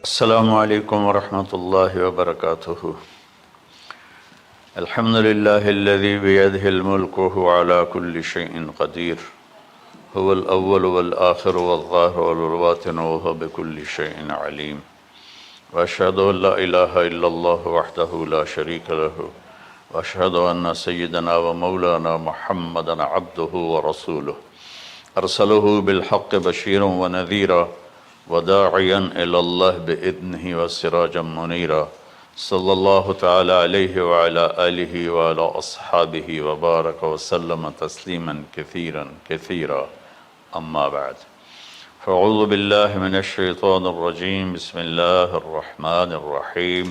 السلام علیکم ورحمۃ اللہ وبرکاتہ۔ الحمد للہ الذی بیدہ الملک وہو علی کل شیء قدیر، هو الاول والآخر والظاہر والباطن وہو بکل شیء علیم، واشہد ان لا الہ الا اللہ وحدہ لا شریک لہ، واشہد ان سیدنا ومولانا محمدا عبدہ ورسولہ، ارسلہ بالحق بشیرا ونذیرا وداعیا الی اللہ بإذنہ وسراجا منیرا، صلی اللہ تعالی علیہ وعلی آلہ وعلی اصحابہ وبارک وسلم تسلیما کثیرا کثیرا، اما بعد فاعوذ باللہ من الشیطان الرجیم، بسم اللہ الرحمن الرحیم۔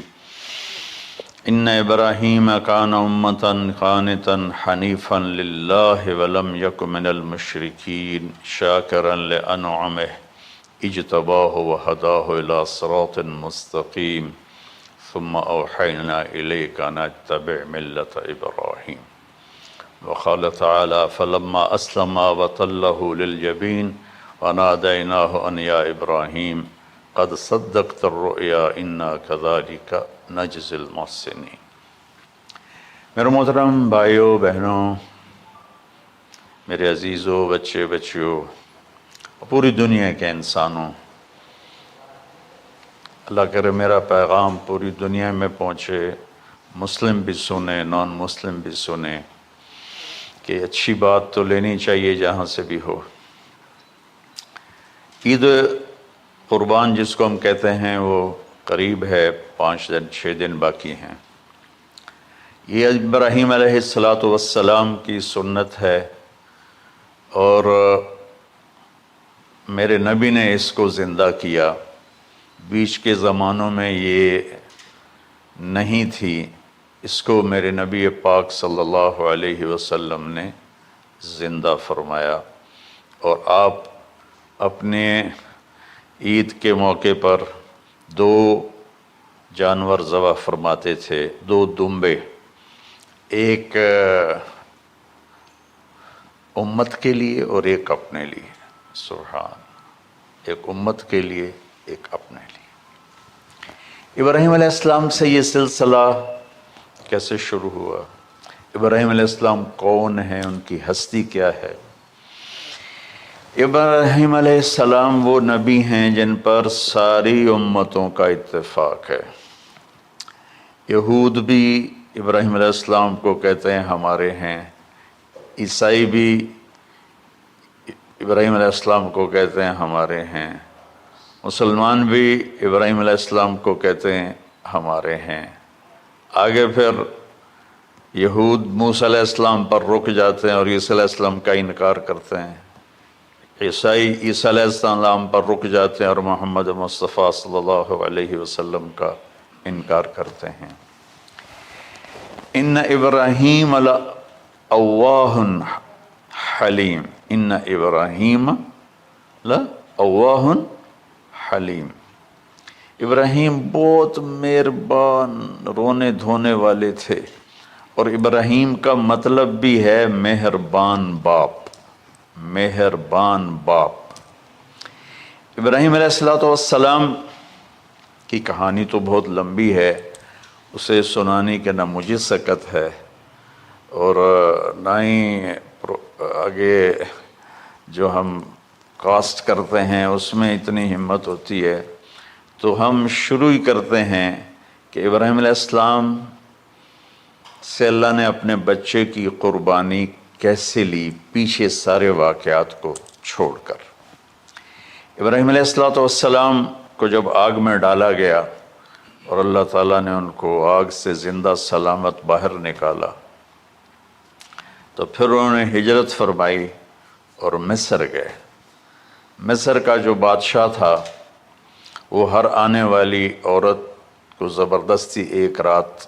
ان ابراہیم کان امۃ قانتا حنیفا للہ ولم یک من المشرکین شاکرا لانعمہ اجتباہ وہداہ الی صراط مستقیم، ثم اوحینا الیک ان اتبع ملۃ ابراہیم۔ وقال تعالی فلما اسلم وتلہ للجبین ونادیناہ ان یا ابراہیم قد صدقت الرؤیا انا کذلک نجزی المحسنین۔ میرے محترم بھائیوں بہنوں، میرے عزیزوں، بچے بچیوں، پوری دنیا کے انسانوں، اللہ کرے میرا پیغام پوری دنیا میں پہنچے، مسلم بھی سنیں، نان مسلم بھی سنیں، کہ اچھی بات تو لینی چاہیے جہاں سے بھی ہو۔ عید قربان جس کو ہم کہتے ہیں وہ قریب ہے، 5 دن 6 دن باقی ہیں۔ یہ ابراہیم علیہ السلام کی سنت ہے، اور میرے نبی نے اس کو زندہ کیا۔ بیچ کے زمانوں میں یہ نہیں تھی، اس کو میرے نبی پاک صلی اللہ علیہ وسلم نے زندہ فرمایا، اور آپ اپنے عید کے موقع پر 2 جانور ذبح فرماتے تھے، 2 دمبے، ایک امت کے لیے اور ایک اپنے لیے۔ سبحان، ایک امت کے لیے ایک اپنے لیے۔ ابراہیم علیہ السلام سے یہ سلسلہ کیسے شروع ہوا؟ ابراہیم علیہ السلام کون ہیں؟ ان کی ہستی کیا ہے؟ ابراہیم علیہ السلام وہ نبی ہیں جن پر ساری امتوں کا اتفاق ہے۔ یہود بھی ابراہیم علیہ السلام کو کہتے ہیں ہمارے ہیں، عیسائی بھی ابراہیم علیہ السلام کو کہتے ہیں ہمارے ہیں، مسلمان بھی ابراہیم علیہ السلام کو کہتے ہیں ہمارے ہیں۔ آگے پھر یہود موسیٰ علیہ السلام پر رک جاتے ہیں اور عیسیٰ علیہ السلام کا انکار کرتے ہیں، عیسائی عیسیٰ علیہ السلام پر رک جاتے ہیں اور محمد مصطفیٰ صلی اللہ علیہ وسلم کا انکار کرتے ہیں۔ ان ابراہیم لأواہ حلیم، ان ابراہیم لأواہ حلیم، ابراہیم بہت مہربان، رونے دھونے والے تھے، اور ابراہیم کا مطلب بھی ہے مہربان باپ، مہربان باپ۔ ابراہیم علیہ السلام کی کہانی تو بہت لمبی ہے، اسے سنانے کے نہ مجھے سکت ہے، اور نہ ہی آگے جو ہم کاسٹ کرتے ہیں اس میں اتنی ہمت ہوتی ہے۔ تو ہم شروع ہی کرتے ہیں کہ ابراہیم علیہ السلام سے اللہ نے اپنے بچے کی قربانی کیسے لی، پیچھے سارے واقعات کو چھوڑ کر۔ ابراہیم علیہ السلام کو جب آگ میں ڈالا گیا اور اللہ تعالیٰ نے ان کو آگ سے زندہ سلامت باہر نکالا، تو پھر انہوں نے ہجرت فرمائی اور مصر گئے۔ مصر کا جو بادشاہ تھا وہ ہر آنے والی عورت کو زبردستی ایک رات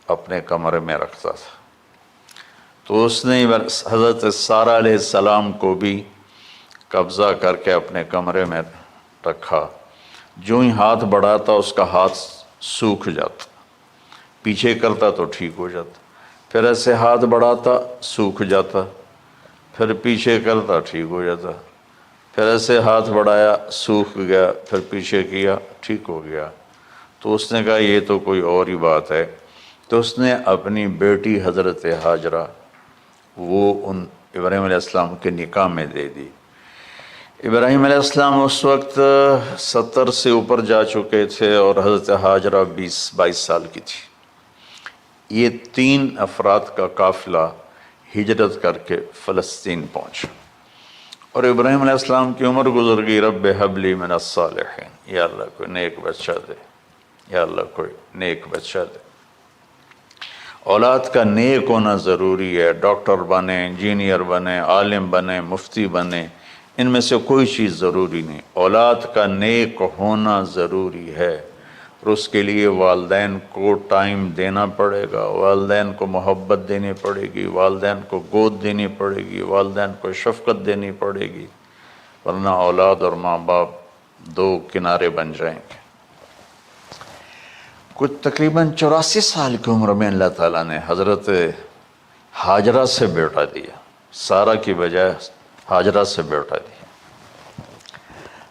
اپنے کمرے میں رکھتا تھا، تو اس نے حضرت سارہ علیہ السلام کو بھی قبضہ کر کے اپنے کمرے میں رکھا۔ جو ہی ہاتھ بڑھاتا اس کا ہاتھ سوکھ جاتا، پیچھے کرتا تو ٹھیک ہو جاتا۔ پھر ایسے ہاتھ بڑھاتا سوکھ جاتا، پھر پیچھے کرتا ٹھیک ہو جاتا، پھر ایسے ہاتھ بڑھایا سوکھ گیا، پھر پیچھے کیا ٹھیک ہو گیا۔ تو اس نے کہا یہ تو کوئی اور ہی بات ہے، تو اس نے اپنی بیٹی حضرت حاجرہ وہ ان ابراہیم علیہ السلام کے نکاح میں دے دی۔ ابراہیم علیہ السلام اس وقت 70 سے اوپر جا چکے تھے اور حضرت حاجرہ 22 سال کی تھی۔ یہ 3 افراد کا قافلہ ہجرت کر کے فلسطین پہنچا، اور ابراہیم علیہ السلام کی عمر گزر گئی۔ رب ہب لی من الصالحین، یا اللہ کوئی نیک بچہ دے، یا اللہ کوئی نیک بچہ دے۔ اولاد کا نیک ہونا ضروری ہے، ڈاکٹر بنے، انجینئر بنے، عالم بنے، مفتی بنے، ان میں سے کوئی چیز ضروری نہیں، اولاد کا نیک ہونا ضروری ہے۔ اور اس کے لیے والدین کو ٹائم دینا پڑے گا، والدین کو محبت دینی پڑے گی، والدین کو گود دینی پڑے گی، والدین کو شفقت دینی پڑے گی، ورنہ اولاد اور ماں باپ 2 کنارے بن جائیں گے۔ کچھ تقریباً 84 سال کی عمر میں اللہ تعالیٰ نے حضرت حاجرہ سے بیٹا دیا، سارہ کی بجائے حاجرہ سے بیٹا دیا۔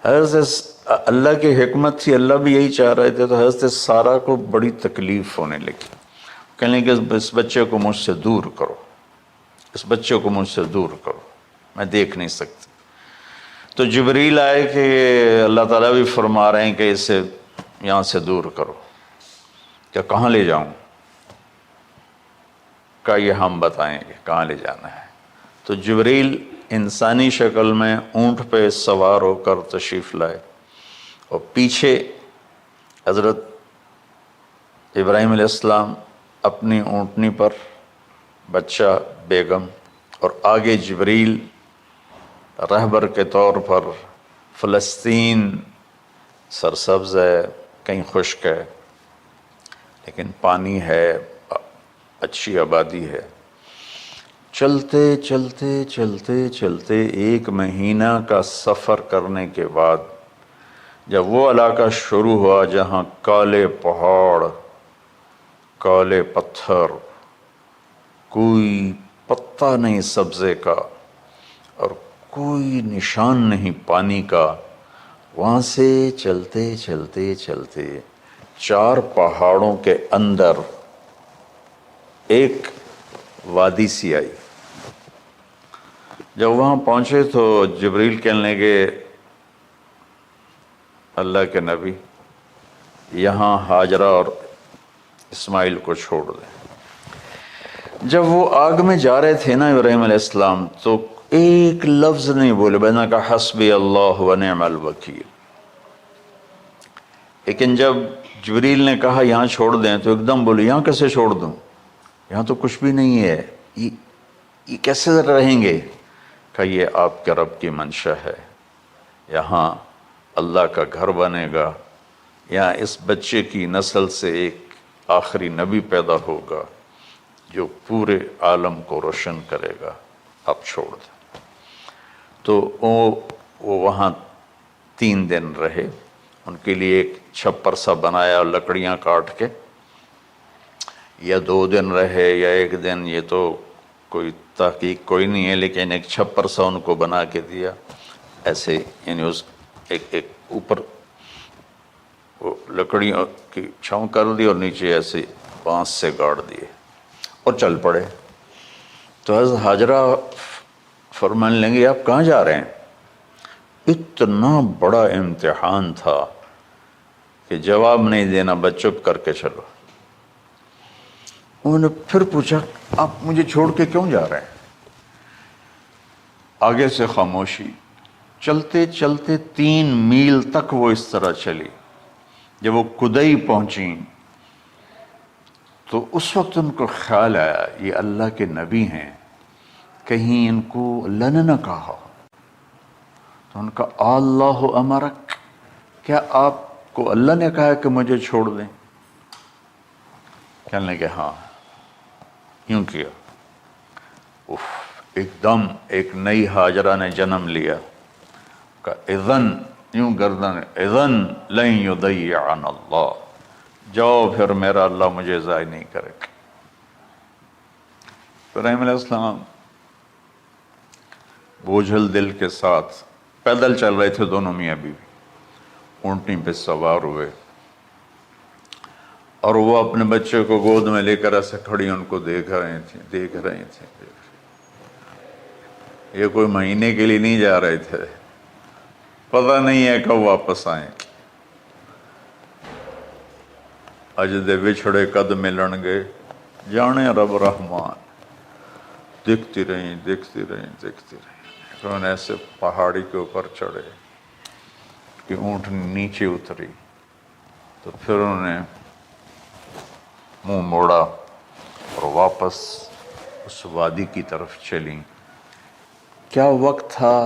حضرت اللہ کی حکمت تھی، اللہ بھی یہی چاہ رہے تھے، تو حضرت سارہ کو بڑی تکلیف ہونے لگی، کہنے کہ اس بچے کو مجھ سے دور کرو، اس بچے کو مجھ سے دور کرو، میں دیکھ نہیں سکتی۔ تو جبریل آئے کہ اللہ تعالیٰ بھی فرما رہے ہیں کہ اسے یہاں سے دور کرو، کہ کہاں لے جاؤں؟ کہ یہ ہم بتائیں گے کہاں لے جانا ہے۔ تو جبریل انسانی شکل میں اونٹ پہ سوار ہو کر تشریف لائے، اور پیچھے حضرت ابراہیم علیہ السلام اپنی اونٹنی پر، بچہ بیگم، اور آگے جبریل رہبر کے طور پر۔ فلسطین سرسبز ہے، کہیں خشک ہے، لیکن پانی ہے، اچھی آبادی ہے۔ چلتے چلتے چلتے چلتے 1 مہینہ کا سفر کرنے کے بعد جب وہ علاقہ شروع ہوا جہاں کالے پہاڑ، کالے پتھر، کوئی پتا نہیں سبزے کا اور کوئی نشان نہیں پانی کا، وہاں سے چلتے چلتے چلتے 4 پہاڑوں کے اندر ایک وادی سی آئی۔ جب وہاں پہنچے تو جبریل کہنے لگے اللہ کے نبی یہاں حاجرہ اور اسماعیل کو چھوڑ دیں۔ جب وہ آگ میں جا رہے تھے نا ابراہیم علیہ السلام، تو ایک لفظ نہیں بولے، بس نے کہا حسبی اللہ و نعم الوکیل۔ لیکن جب جبریل نے کہا یہاں چھوڑ دیں تو ایک دم بولے یہاں کیسے چھوڑ دوں، یہاں تو کچھ بھی نہیں ہے، یہ کیسے رہیں گے؟ کہ یہ آپ کے رب کی منشا ہے، یہاں اللہ کا گھر بنے گا، یہاں اس بچے کی نسل سے ایک آخری نبی پیدا ہوگا جو پورے عالم کو روشن کرے گا، آپ چھوڑ دیں۔ تو وہ وہاں 3 دن رہے، ان کے لیے ایک چھپر سا بنایا لکڑیاں کاٹ کے، یا 2 دن رہے یا 1 دن، یہ تو کوئی تحقیق کوئی نہیں ہے، لیکن ایک چھپر سا ان کو بنا کے دیا ایسے، یعنی اس ایک اوپر وہ لکڑیوں کی چھاؤں کر دی اور نیچے ایسے بانس سے گاڑ دیے اور چل پڑے۔ تو حضرت حاجرہ فرمانے لگے آپ کہاں جا رہے ہیں؟ اتنا بڑا امتحان تھا کہ جواب نہیں دینا، بس چپ کر کے چلو۔ انہوں نے پھر پوچھا آپ مجھے چھوڑ کے کیوں جا رہے ہیں؟ آگے سے خاموشی۔ چلتے چلتے 3 میل تک وہ اس طرح چلی۔ جب وہ کدئی پہنچیں تو اس وقت ان کو خیال آیا یہ اللہ کے نبی ہیں، کہیں ان کو اللہ نے نہ کہا۔ تو ان کا اللہ امرک، کیا آپ کو اللہ نے کہا کہ مجھے چھوڑ دیں؟ کہنے لگے ہاں، یوں کیا۔ ایک دم ایک نئی حاجرہ نے جنم لیا، کہ اذن، یوں گردن، اذن لن یضیعنا اللہ، جاؤ پھر میرا اللہ مجھے ضائع نہیں کرے گا۔ ابراہیم علیہ السلام بوجھل دل کے ساتھ پیدل چل رہے تھے، دونوں میاں بیوی اونٹنی پہ سوار ہوئے، اور وہ اپنے بچے کو گود میں لے کر ایسے کھڑی ان کو دیکھ رہے تھے۔ یہ کوئی مہینے کے لیے نہیں جا رہے تھے، پتہ نہیں ہے کب واپس آئیں۔ اج دے وچھڑے قد ملن گے، جانے رب رحمان۔ دیکھتی رہیں۔ انہوں نے ایسے پہاڑی کے اوپر چڑھے کہ اونٹ نیچے اتری، تو پھر انہوں نے منہ موڑا اور واپس اس وادی کی طرف چلیں۔ کیا وقت تھا،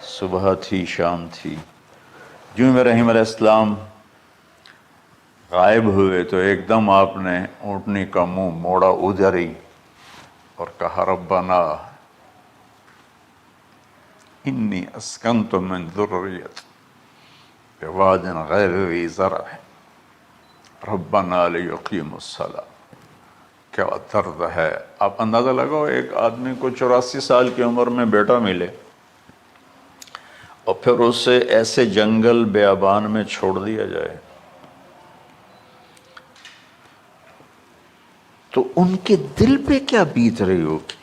صبح تھی، شام تھی۔ جو ابراہیم علیہ السلام غائب ہوئے تو ایک دم آپ نے اونٹنی کا منہ موڑا ادھر ہی اور کہا ربنا انی اسکنت من ذریتی بواد غیر ذی زرع ربنا لیقیموا الصلاۃ۔ کیا درد ہے! آپ اندازہ لگاؤ، ایک آدمی کو 84 سال کی عمر میں بیٹا ملے اور پھر اسے ایسے جنگل بیابان میں چھوڑ دیا جائے، تو ان کے دل پہ کیا بیت رہی ہوگی۔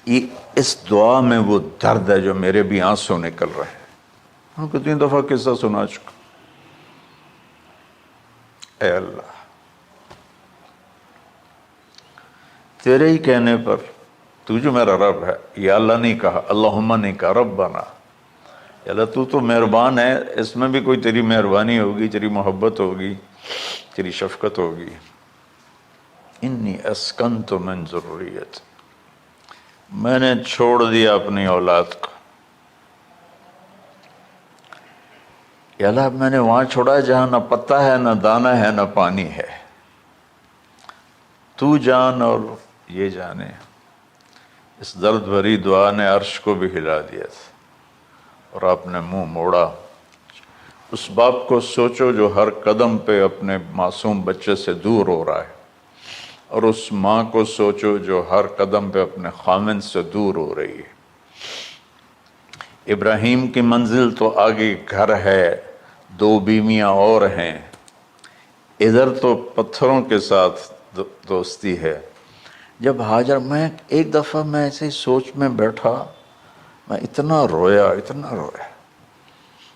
یہ اس دعا میں وہ درد ہے جو میرے بھی آنسو نکل رہے ہیں۔ ہم کتنی دفعہ قصہ سنا چکا۔ اے اللہ، تیرے ہی کہنے پر، تو جو میرا رب ہے، یا اللہ نہیں کہا، اللہم نہیں کہا، ربنا، یا اللہ تو مہربان ہے، اس میں بھی کوئی تیری مہربانی ہوگی، تیری محبت ہوگی، تیری شفقت ہوگی۔ انی اسکنت من ذریتی، میں نے چھوڑ دیا اپنی اولاد کو، یا اللہ میں نے وہاں چھوڑا جہاں نہ پتا ہے، نہ دانا ہے، نہ پانی ہے۔ تو جان اور یہ جانے۔ اس درد بھری دعا نے عرش کو بھی ہلا دیا تھا، اور آپ نے منہ موڑا۔ اس باپ کو سوچو جو ہر قدم پہ اپنے معصوم بچے سے دور ہو رہا ہے، اور اس ماں کو سوچو جو ہر قدم پہ اپنے خامن سے دور ہو رہی ہے۔ ابراہیم کی منزل تو آگے گھر ہے، 2 بیویاں اور ہیں، ادھر تو پتھروں کے ساتھ دوستی ہے۔ جب ہاجر، میں ایک دفعہ میں ایسے سوچ میں بیٹھا، میں اتنا رویا۔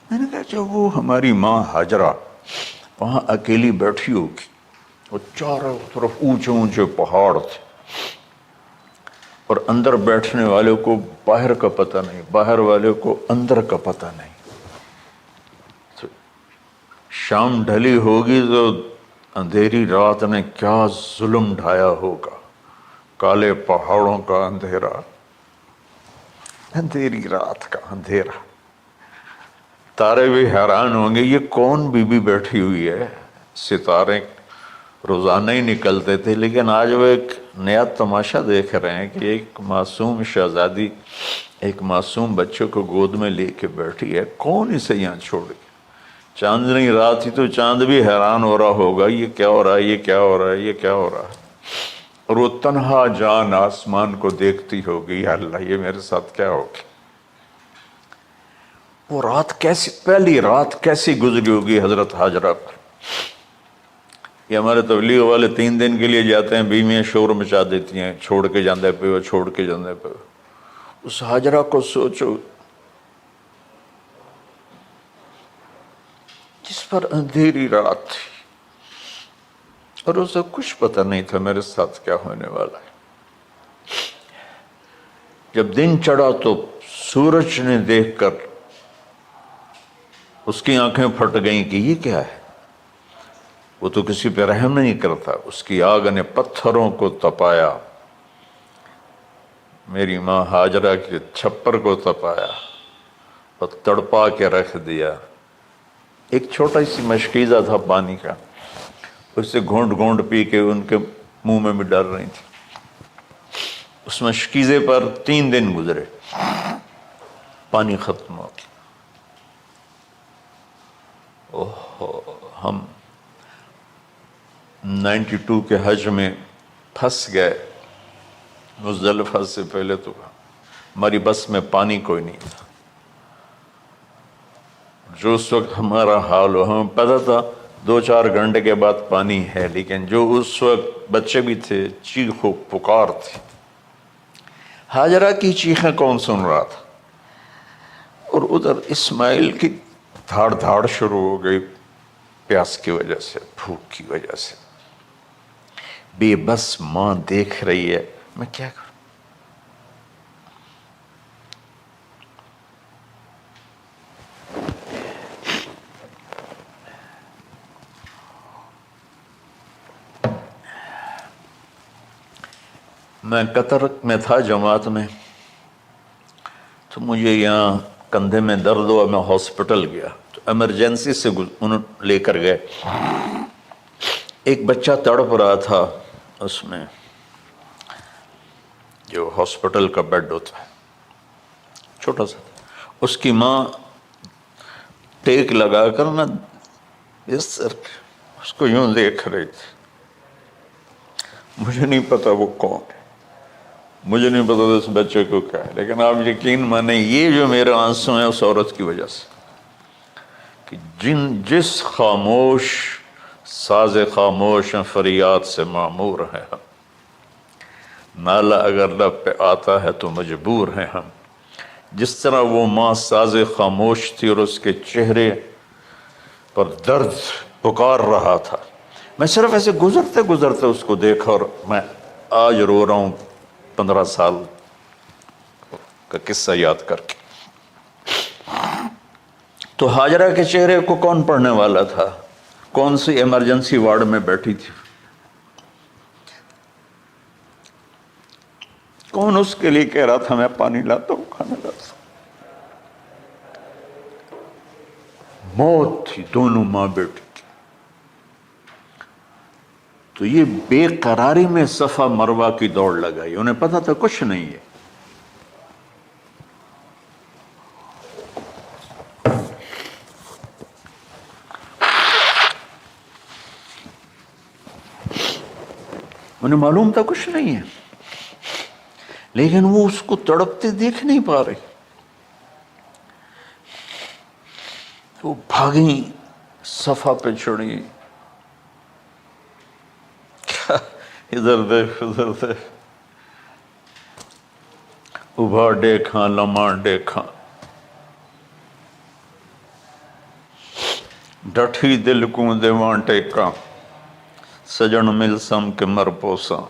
میں نے کہا جب وہ ہماری ماں ہاجرہ وہاں اکیلی بیٹھی ہوگی، اور چاروں طرف اونچے اونچے پہاڑ تھے، اور اندر بیٹھنے والے کو باہر کا پتہ نہیں، باہر والے کو اندر کا پتہ نہیں۔ تو شام ڈھلی ہوگی تو اندھیری رات نے کیا ظلم ڈھایا ہوگا، کالے پہاڑوں کا اندھیرا، اندھیری رات کا اندھیرا۔ تارے بھی حیران ہوں گے، یہ کون بی بی بیٹھی ہوئی ہے۔ ستارے روزانہ ہی نکلتے تھے، لیکن آج وہ ایک نیا تماشا دیکھ رہے ہیں کہ ایک معصوم شہزادی ایک معصوم بچے کو گود میں لے کے بیٹھی ہے، کون اسے یہاں چھوڑی۔ چاندنی رات ہی تو چاند بھی حیران ہو رہا ہوگا، یہ کیا ہو رہا ہے، یہ کیا ہو رہا ہے، یہ کیا ہو رہا ہے۔ اور وہ تنہا جان آسمان کو دیکھتی ہوگی، یا اللہ یہ میرے ساتھ کیا ہوگی۔ وہ رات کیسی، پہلی رات کیسی گزری ہوگی حضرت ہاجرہ پر۔ یہ ہمارے تبلیغ والے 3 دن کے لیے جاتے ہیں، بیویاں شور مچا دیتی ہیں، چھوڑ کے جاندے پہ، چھوڑ کے جاندے پہ۔ اس ہاجرہ کو سوچو جس پر اندھیری رات تھی، اور اسے کچھ پتہ نہیں تھا میرے ساتھ کیا ہونے والا ہے۔ جب دن چڑھا تو سورج نے دیکھ کر اس کی آنکھیں پھٹ گئیں کہ یہ کیا ہے۔ وہ تو کسی پہ رحم نہیں کرتا، اس کی آگ نے پتھروں کو تپایا، میری ماں ہاجرہ کے چھپر کو تپایا اور تڑپا کے رکھ دیا۔ ایک چھوٹا سی مشکیزہ تھا پانی کا، اسے گھونٹ گھونٹ پی کے ان کے منہ میں بھی ڈال رہی تھی۔ اس مشکیزے پر 3 دن گزرے، پانی ختم ہو گیا۔ ہم 92 کے حج میں پھنس گئے مزدلفہ سے پہلے تو ہماری بس میں پانی کوئی نہیں تھا. جو اس وقت ہمارا حال ہو، ہمیں پتہ تھا 2-4 گھنٹے کے بعد پانی ہے، لیکن جو اس وقت بچے بھی تھے، چیخ و پکار تھی. ہاجرہ کی چیخیں کون سن رہا تھا؟ اور ادھر اسماعیل کی دھاڑ دھاڑ شروع ہو گئی، پیاس کی وجہ سے، بھوک کی وجہ سے. بے بس ماں دیکھ رہی ہے، میں کیا کروں؟ میں قطر میں تھا جماعت میں، تو مجھے یہاں کندھے میں درد ہوا، میں ہاسپٹل گیا تو ایمرجنسی سے انہوں لے کر گئے. ایک بچہ تڑپ رہا تھا اس میں، جو ہاسپٹل کا بیڈ ہوتا ہے، چھوٹا سا. اس کی ماں ٹیک لگا کر نا اس کو یوں دیکھ رہی تھی. مجھے نہیں پتا وہ کون ہے، مجھے نہیں پتا اس بچے کو کیا ہے، لیکن آپ یقین مانیں یہ جو میرے آنسو ہیں اس عورت کی وجہ سے، کہ جس خاموش ساز خاموش فریاد سے معمور ہیں ہم، نالہ اگر لب پہ آتا ہے تو مجبور ہیں ہم. جس طرح وہ ماں ساز خاموش تھی اور اس کے چہرے پر درد پکار رہا تھا. میں صرف ایسے گزرتے گزرتے اس کو دیکھا اور میں آج رو رہا ہوں 15 سال کا قصہ یاد کر کے. تو ہاجرہ کے چہرے کو کون پڑھنے والا تھا؟ کون سی ایمرجنسی وارڈ میں بیٹھی تھی؟ کون اس کے لیے کہہ رہا تھا میں پانی لاتا ہوں، کھانا لاتا ہوں؟ موت تھی دونوں ماں بیٹی کی. تو یہ بے قراری میں صفا مروہ کی دوڑ لگائی. انہیں پتا تھا کچھ نہیں ہے. انہیں معلوم تھا کچھ نہیں ہے، لیکن وہ اس کو تڑپتے دیکھ نہیں پا رہے. وہ بھاگیں، صفا پہ چڑھی، ادھر دیکھ ادھر دیکھ، ابھا دیکھاں لمحہ دیکھاں، ڈٹھی دل کو دیواں ٹیکاں، سجن مل سم کے مر پوساں.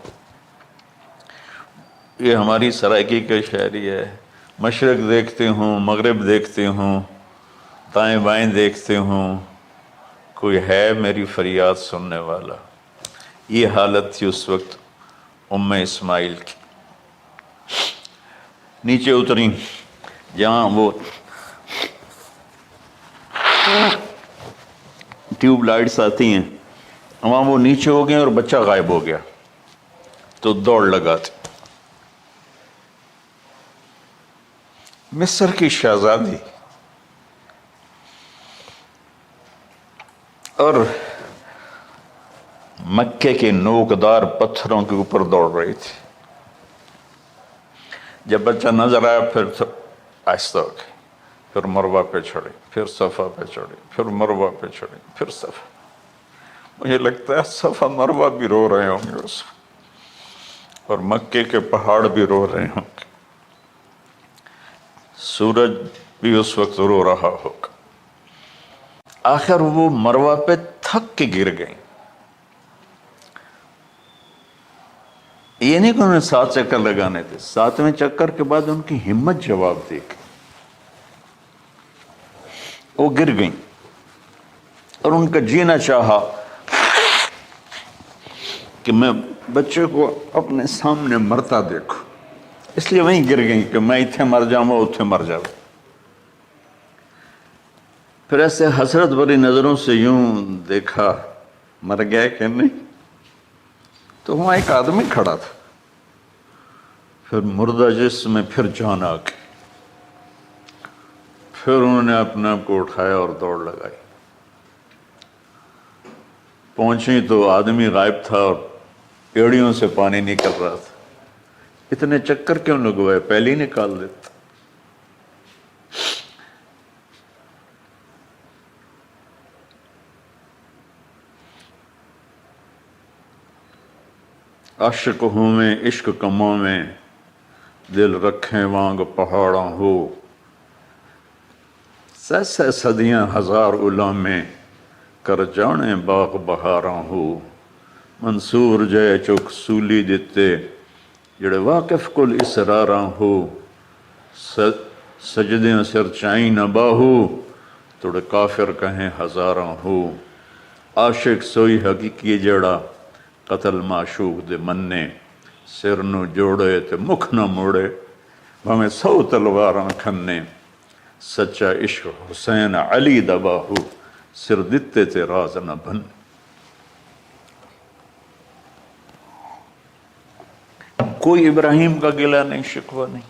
یہ ہماری سرائکی کا شاعری ہے. مشرق دیکھتے ہوں، مغرب دیکھتے ہوں، دائیں بائیں دیکھتے ہوں، کوئی ہے میری فریاد سننے والا. یہ حالت تھی اس وقت ام اسماعیل کی. نیچے اتری جہاں وہ ٹیوب لائٹس آتی ہیں، وہاں وہ نیچے ہو گئے اور بچہ غائب ہو گیا. تو دوڑ لگاتے. مصر کی شہزادی اور مکے کے نوکدار پتھروں کے اوپر دوڑ رہی تھی. جب بچہ نظر آیا پھر آہستہ ہو گئی، پھر مروہ پہ چڑھی، پھر صفا پہ چڑھی، پھر مروہ پہ چڑھی، پھر صفا. مجھے لگتا ہے صفا مروہ بھی رو رہے ہوں گے اس وقت، اور مکے کے پہاڑ بھی رو رہے ہوں گے. سورج بھی اس وقت رو رہا ہوگا. آخر وہ مروہ پہ تھک کے گر گئیں. یہ نہیں کہ انہیں 7 چکر لگانے تھے، 7ویں چکر کے بعد ان کی ہمت جواب دے گئی. وہ گر گئیں اور ان کا جینا چاہا کہ میں بچے کو اپنے سامنے مرتا دیکھوں، اس لیے وہیں گر گئیں کہ میں اتھے مر جاؤں وہ اتھے مر جاؤں. پھر ایسے حسرت بھری نظروں سے یوں دیکھا مر گیا کہ نہیں. تو وہاں ایک آدمی کھڑا تھا. پھر مردہ جسم میں پھر جان آ گئی. پھر انہوں نے اپنے آپ کو اٹھایا اور دوڑ لگائی. پہنچی تو آدمی غائب تھا اور ایڑیوں سے پانی نکل رہا تھا. اتنے چکر کیوں لگوائے؟ پہلے ہی نکال دیتا۔ عاشق ہوں میں عشق کماں میں، دل رکھیں وانگ پہاڑاں ہو، سہ صدیاں ہزار علامے، کر جانے باغ بہاراں ہو، منصور جے چک سولی دتے، جڑے واقف کل اسراراں ہو، سجدیں سر چائیں نہ باہو، توڑے کافر کہیں ہزاراں ہو، عاشق سوئی حقیقی جڑا، قتل معشوق دے مننے، سر نو جوڑے تے مکھ نہ موڑے، بھامیں 100 تلواراں کھنے، سچا عشق حسین علی دا باہو، سر دتے تے راز نہ بن۔ کوئی ابراہیم کا گلہ نہیں، شکوہ نہیں۔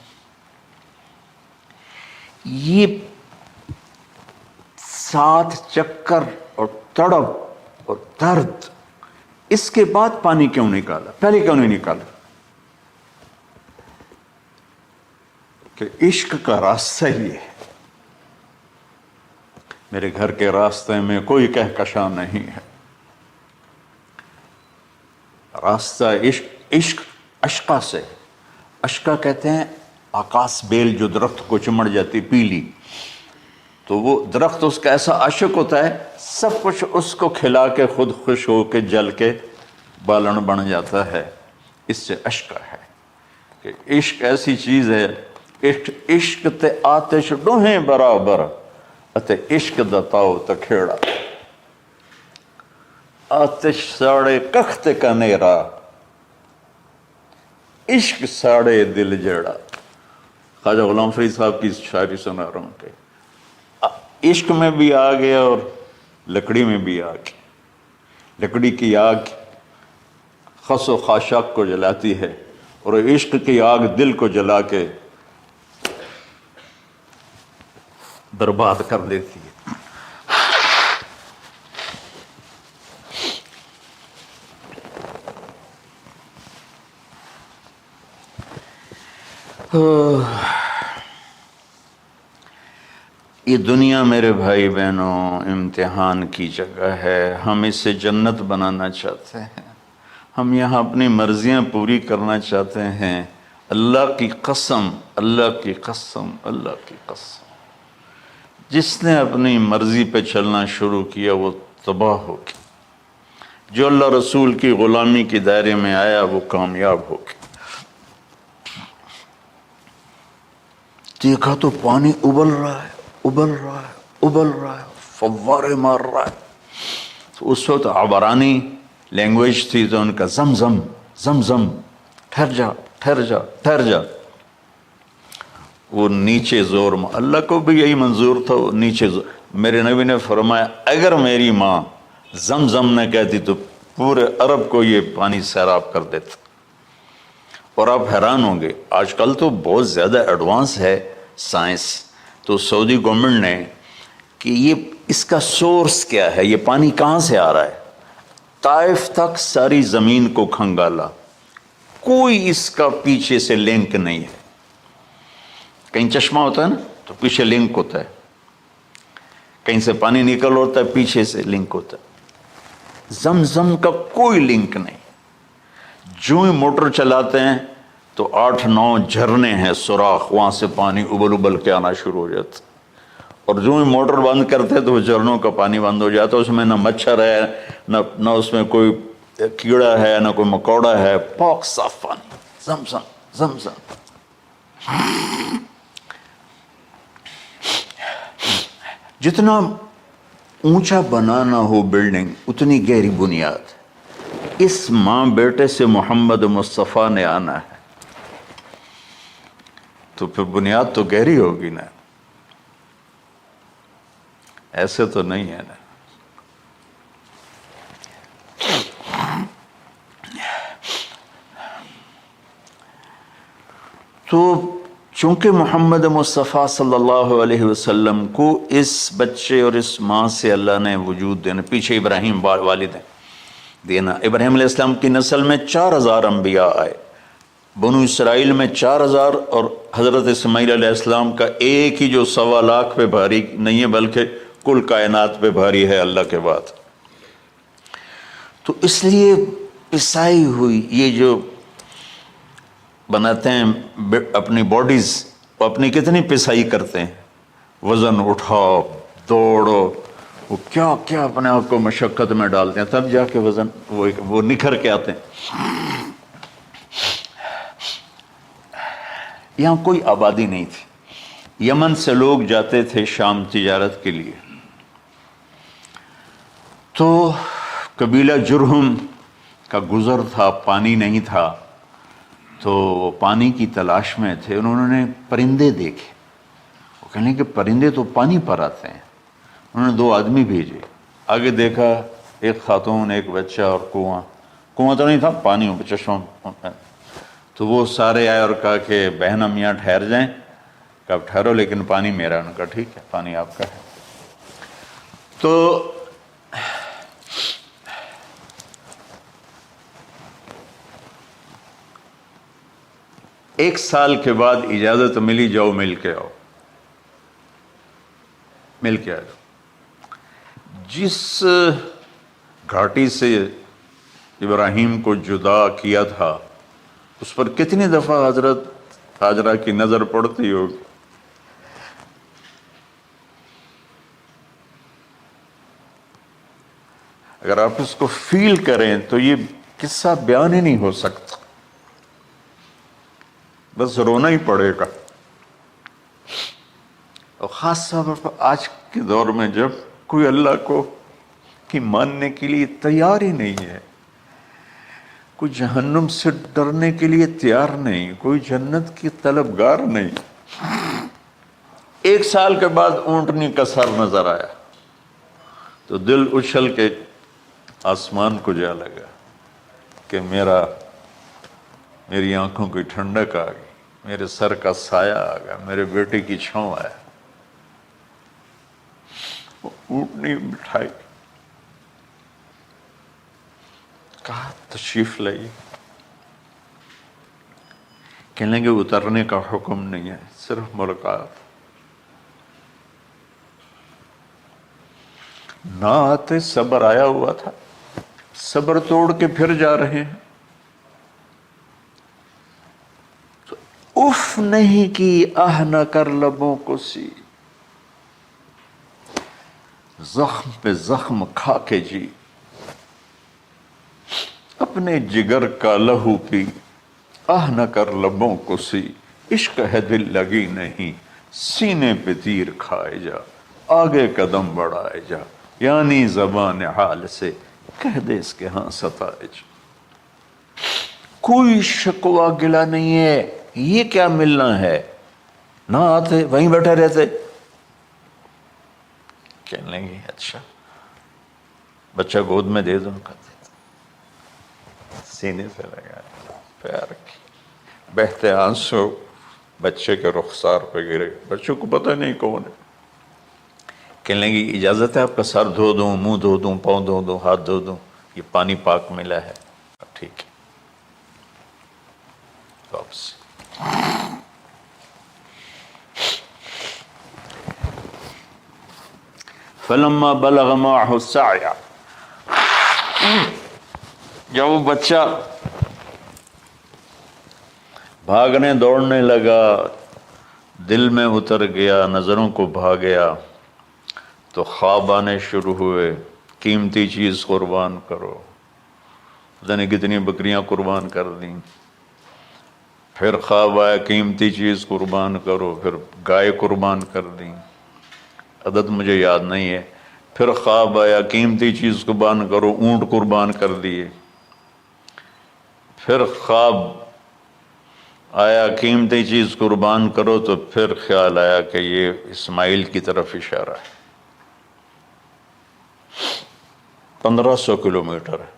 یہ 7 چکر اور تڑپ اور درد، اس کے بعد پانی کیوں نکالا؟ پہلے کیوں نہیں نکالا؟ کہ عشق کا راستہ ہی ہے، میرے گھر کے راستے میں کوئی کہکشاں نہیں ہے، راستہ عشق اشقا سے۔ اشقا کہتے ہیں آکاس بیل جو درخت کو چمڑ جاتی پیلی، تو وہ درخت اس کا ایسا عاشق ہوتا ہے، سب کچھ اس کو کھلا کے خود خوش ہو کے جل کے بالن بن جاتا ہے۔ اس سے اشقا ہے کہ عشق ایسی چیز ہے، عشق تے آتش ڈوہیں برابر، اتے عشق دا تاؤ تکھیڑا، آتش ساڑے کخت کا نیرا، عشق ساڑے دل جیڑا۔ خواجہ غلام فرید صاحب کی شاعری سنا رہا ہوں کہ عشق میں بھی آگ ہے اور لکڑی میں بھی آگ ہے۔ لکڑی کی آگ خس و خاشاک کو جلاتی ہے، اور عشق کی آگ دل کو جلا کے برباد کر دیتی ہے۔ یہ دنیا میرے بھائی بہنوں امتحان کی جگہ ہے، ہم اسے جنت بنانا چاہتے ہیں، ہم یہاں اپنی مرضیاں پوری کرنا چاہتے ہیں۔ اللہ کی قسم، اللہ کی قسم، اللہ کی قسم، جس نے اپنی مرضی پہ چلنا شروع کیا وہ تباہ ہو گیا، جو اللہ رسول کی غلامی کے دائرے میں آیا وہ کامیاب ہو گیا۔ دیکھا تو پانی ابل رہا ہے، ابل رہا ہے، ابل رہا ہے، فوارے مار رہا ہے۔ تو اس وقت عبرانی لینگویج تھی تو ان کا زمزم زمزم، ٹھہر جا ٹھہر جا ٹھہر جا۔ وہ نیچے زور، اللہ کو بھی یہی منظور تھا، وہ نیچے زور۔ میرے نبی نے فرمایا اگر میری ماں زمزم نہ کہتی تو پورے عرب کو یہ پانی سیراب کر دیتا۔ اور آپ حیران ہوں گے، آج کل تو بہت زیادہ ایڈوانس ہے سائنس، تو سعودی گورنمنٹ نے کہ یہ اس کا سورس کیا ہے، یہ پانی کہاں سے آ رہا ہے، طائف تک ساری زمین کو کھنگالا، کوئی اس کا پیچھے سے لنک نہیں ہے۔ کہیں چشمہ ہوتا ہے نا تو پیچھے لنک ہوتا ہے، کہیں سے پانی نکل ہوتا ہے پیچھے سے لنک ہوتا ہے۔ زمزم کا کوئی لنک نہیں۔ جو ہی موٹر چلاتے ہیں تو 8-9 جھرنے ہیں، سوراخ، وہاں سے پانی ابل ابل کے آنا شروع ہو جاتا، اور جو ہی موٹر بند کرتے تو وہ جھرنوں کا پانی بند ہو جاتا۔ اس میں نہ مچھر ہے، نہ اس میں کوئی کیڑا ہے، نہ کوئی مکوڑا ہے، پاک صاف پانی، زمزم زمزم۔ جتنا اونچا بنانا ہو بلڈنگ اتنی گہری بنیاد۔ اس ماں بیٹے سے محمد مصطفیٰ نے آنا ہے تو پھر بنیاد تو گہری ہوگی نا، ایسے تو نہیں ہے نا۔ تو چونکہ محمد مصطفیٰ صلی اللہ علیہ وسلم کو اس بچے اور اس ماں سے اللہ نے وجود دینا، پیچھے ابراہیم والد ہیں دینا، ابراہیم علیہ السلام کی نسل میں 4000 انبیاء آئے، بنو اسرائیل میں 4000 اور حضرت اسماعیل علیہ السلام کا ایک ہی جو 1.25 لاکھ پہ بھاری نہیں ہے بلکہ کل کائنات پہ بھاری ہے اللہ کے بعد. تو اس لیے پسائی ہوئی یہ جو بناتے ہیں اپنی باڈیز، وہ اپنی کتنی پسائی کرتے ہیں، وزن اٹھاؤ دوڑو، وہ کیا کیا اپنے آپ کو مشقت میں ڈالتے ہیں، تب جا کے وزن وہ نکھر کے آتے ہیں. یہاں کوئی آبادی نہیں تھی. یمن سے لوگ جاتے تھے شام تجارت کے لیے. تو قبیلہ جرہم کا گزر تھا، پانی نہیں تھا، تو وہ پانی کی تلاش میں تھے. انہوں نے پرندے دیکھے. وہ کہنے کہ پرندے تو پانی پر آتے ہیں. انہوں نے 2 آدمی بھیجے. آگے دیکھا ایک خاتون، ایک بچہ اور کنواں تو نہیں تھا، پانی چشمہ. تو وہ سارے آئے اور کہا کہ بہن ہم یہاں ٹھہر جائیں. کہا ٹھہرو لیکن پانی میرا. انہوں نے کہا ٹھیک ہے پانی آپ کا ہے. تو ایک سال کے بعد اجازت ملی، جاؤ مل کے آؤ. مل کے آئے. جس گھاٹی سے ابراہیم کو جدا کیا تھا اس پر کتنی دفعہ حضرت ہاجرہ کی نظر پڑتی ہوگی. اگر آپ اس کو فیل کریں تو یہ قصہ بیان ہی نہیں ہو سکتا، بس رونا ہی پڑے گا. اور خاص طور پر آج کے دور میں جب کوئی اللہ کو کی ماننے کے لیے تیار ہی نہیں ہے، کوئی جہنم سے ڈرنے کے لیے تیار نہیں، کوئی جنت کی طلبگار نہیں. 1 سال کے بعد اونٹنی کا سر نظر آیا تو دل اچھل کے آسمان کو جا لگا کہ میری آنکھوں کی ٹھنڈک آ گئی، میرے سر کا سایہ آ گیا، میرے بیٹے کی چھاؤں آیا. وہ اونٹنی بٹھائی، کہا تشریف لائیے. کہنے لگے اترنے کا حکم نہیں ہے، صرف ملاقات. نہ آتے صبر آیا ہوا تھا، صبر توڑ کے پھر جا رہے ہیں. تو اف نہیں کی، آہ نہ کر لبوں کو سی، زخم پہ زخم کھا کے جی، اپنے جگر کا لہو پی، آہ نہ کر لبوں کو سی، عشق ہے دل لگی نہیں، سینے پہ تیر کھائے جا، آگے قدم بڑھائے جا، یعنی زبان حال سے کہہ دے اس کے ہاں ستائے جا. کوئی شکوہ گلا نہیں ہے. یہ کیا ملنا ہے، نہ آتے وہیں بیٹھے رہتے. کہنے لگے اچھا بچہ گود میں دے دو. سینے سے لگا پیار کی، بہتے آنسو بچے کے رخسار پہ گرے. بچوں کو پتہ نہیں کون ہے. کہنے لگی اجازت ہے آپ کا سر دھو دوں، منہ دھو دوں، پاؤں دھو دوں، ہاتھ دھو دوں، یہ پانی پاک ملا ہے. ٹھیک ہے واپس. فلما بلغ معه السعي، جب وہ بچہ بھاگنے دوڑنے لگا، دل میں اتر گیا، نظروں کو بھا گیا، تو خواب آنے شروع ہوئے. قیمتی چیز قربان کرو، پتہ نہیں کتنی بکریاں قربان کر دیں. پھر خواب آیا قیمتی چیز قربان کرو، پھر گائے قربان کر دیں، عدد مجھے یاد نہیں ہے. پھر خواب آیا قیمتی چیز قربان کرو، اونٹ قربان کر دیے. پھر خواب آیا قیمتی چیز قربان کرو، تو پھر خیال آیا کہ یہ اسماعیل کی طرف اشارہ ہے. 1500 کلومیٹر ہے،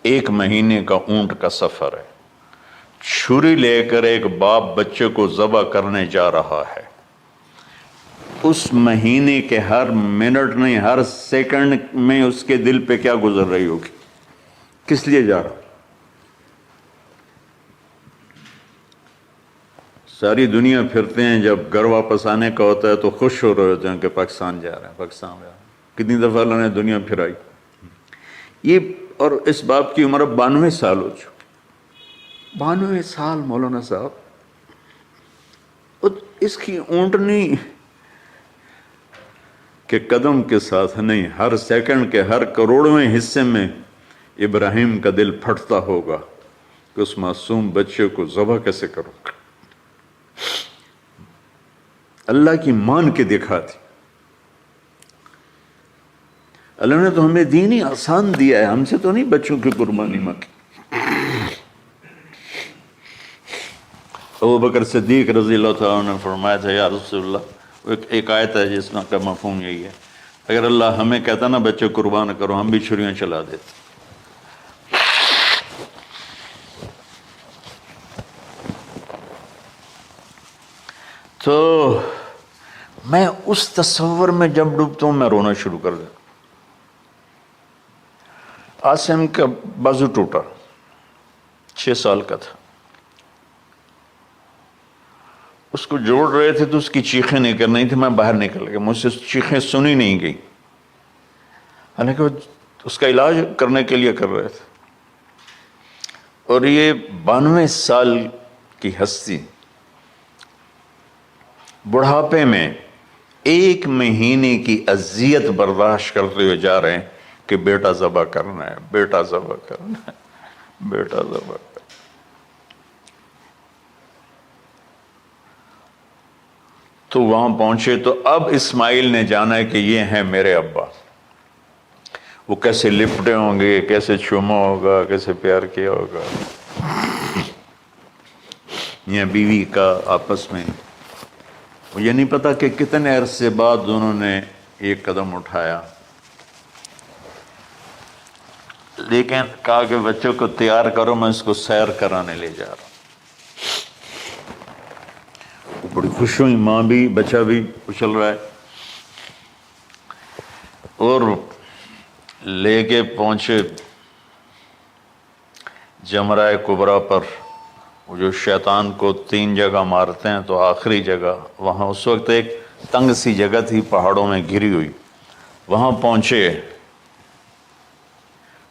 1 مہینے کا اونٹ کا سفر ہے. چھری لے کر ایک باپ بچے کو ذبح کرنے جا رہا ہے. اس مہینے کے ہر منٹ نہیں، ہر سیکنڈ میں اس کے دل پہ کیا گزر رہی ہوگی، کس لیے جا رہا. ساری دنیا پھرتے ہیں، جب گھر واپس آنے کا ہوتا ہے تو خوش ہو رہے ہوتے ہیں کہ پاکستان جا رہے ہیں، پاکستان جا رہے ہیں۔ کتنی دفعہ اللہ نے دنیا پھرائی یہ، اور اس باپ کی عمر اب 92 سال ہو چکی، 92 سال مولانا صاحب، اور اس کی اونٹنی کے قدم کے ساتھ نہیں، ہر سیکنڈ کے ہر کروڑویں حصے میں ابراہیم کا دل پھٹتا ہوگا کہ اس معصوم بچے کو ذبح کیسے کروں۔ اللہ کی مان کے دکھا دی۔ اللہ نے تو ہمیں دین ہی آسان دیا ہے، ہم سے تو نہیں بچوں کی قربانی مانگی۔ ابو بکر صدیق رضی اللہ تعالیٰ عنہ نے فرمایا تھا، یا رسول اللہ، ایک آیت ہے جس کا مفہوم یہی ہے، اگر اللہ ہمیں کہتا نا بچے قربان کرو، ہم بھی چھریاں چلا دیتے۔ تو میں اس تصور میں جب ڈوبتا ہوں میں رونا شروع کر دیتا۔ عاصم کا بازو ٹوٹا، 6 سال کا تھا، اس کو جوڑ رہے تھے تو اس کی چیخیں نہیں کر رہی تھی، میں باہر نکل گیا، مجھ سے چیخیں سنی نہیں گئی، حالانکہ وہ اس کا علاج کرنے کے لیے کر رہے تھے۔ اور یہ 92 سال کی ہستی بڑھاپے میں 1 مہینے کی اذیت برداشت کرتے ہوئے جا رہے ہیں کہ بیٹا ذبح کرنا ہے، بیٹا ذبح کرنا ہے، بیٹا ذبح کرنا ہے۔ تو وہاں پہنچے تو اب اسماعیل نے جانا ہے کہ یہ ہیں میرے ابا، وہ کیسے لپٹے ہوں گے، کیسے چوما ہوگا، کیسے پیار کیا ہوگا، یہ بیوی کا آپس میں۔ مجھے نہیں پتا کہ کتنے عرصے بعد انہوں نے ایک قدم اٹھایا، لیکن کہا کہ بچوں کو تیار کرو، میں اس کو سیر کرانے لے جا رہا ہوں۔ بڑی خوش ہوئی، ماں بھی بچہ بھی اچھل رہا ہے، اور لے کے پہنچے جمرہ کبریٰ پر، وہ جو شیطان کو 3 جگہ مارتے ہیں، تو آخری جگہ وہاں اس وقت ایک تنگ سی جگہ تھی پہاڑوں میں گھری ہوئی، وہاں پہنچے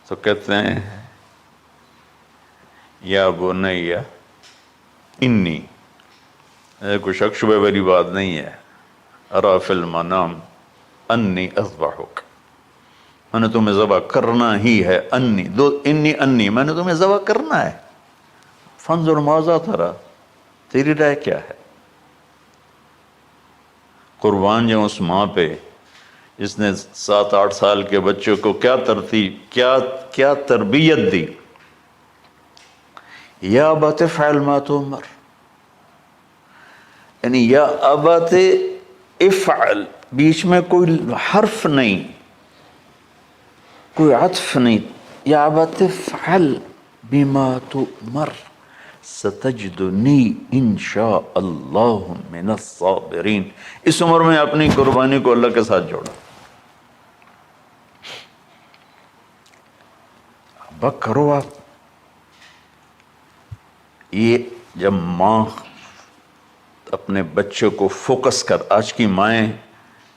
تو کہتے ہیں یا بنیا انی، کوئی شک شبہ والی بات نہیں ہے، ارا فی المنام انی اذبحک، میں نے تمہیں ذبح کرنا ہی ہے، انی میں نے تمہیں ذبح کرنا ہے، فانظر ماذا تری، تیری رائے کیا ہے؟ قربان جاؤں اس ماں پہ جس نے 7-8 سال کے بچوں کو کیا تربیت دی۔ یا ابت افعل ما تؤمر، یعنی یا ابت افعل، بیچ میں کوئی حرف نہیں، کوئی عطف نہیں، یا ابت افعل بما تؤمر ستجدنی انشاء اللہ من الصابرین۔ اس عمر میں اپنی قربانی کو اللہ کے ساتھ جوڑا۔ ابا کرو آپ، یہ جب ماں اپنے بچے کو فوکس کر، آج کی مائیں،